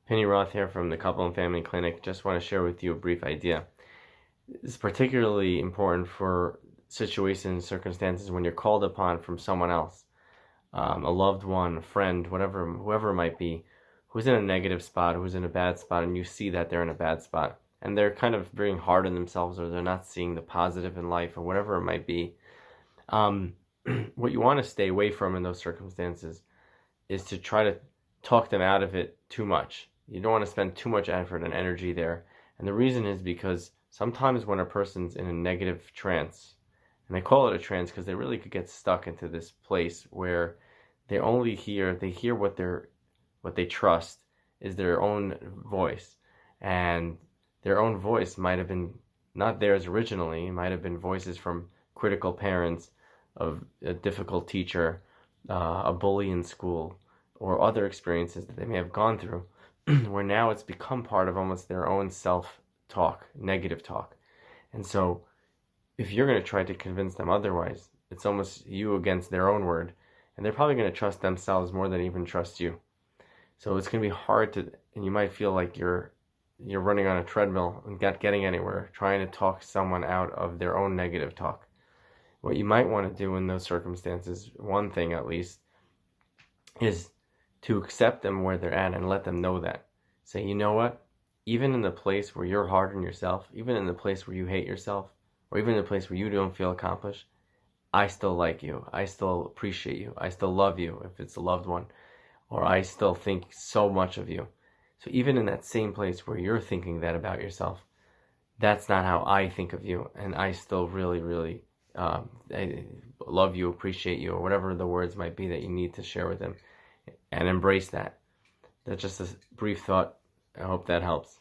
Penny Roth here from the Couple and Family Clinic. Just want to share with you a brief idea. It's particularly important for situations, circumstances when you're called upon from someone else, a loved one, a friend, whatever, whoever it might be, who's in a negative spot, who's in a bad spot, and you see that they're in a bad spot, and they're kind of being hard on themselves, or they're not seeing the positive in life, or whatever it might be. What you want to stay away from in those circumstances is to try to talk them out of it too much. You don't want to spend too much effort and energy there. And the reason is because sometimes when a person's in a negative trance, and I call it a trance because they really could get stuck into this place where they hear what they trust is their own voice. And their own voice might have been not theirs originally. It might have been voices from critical parents, of a difficult teacher, a bully in school, or other experiences that they may have gone through, where now it's become part of almost their own self-talk, negative talk. And so if you're going to try to convince them otherwise, it's almost you against their own word, and they're probably going to trust themselves more than even trust you. So it's going to be hard to, and you might feel like you're running on a treadmill and not getting anywhere, trying to talk someone out of their own negative talk. What you might want to do in those circumstances, one thing at least, is to accept them where they're at and let them know that. Say, you know what? Even in the place where you're hard on yourself, even in the place where you hate yourself, or even in the place where you don't feel accomplished, I still like you. I still appreciate you. I still love you if it's a loved one, or I still think so much of you. So even in that same place where you're thinking that about yourself, that's not how I think of you, and I still really, really I love you, appreciate you, or whatever the words might be that you need to share with them, and embrace that. That's just a brief thought. I hope that helps.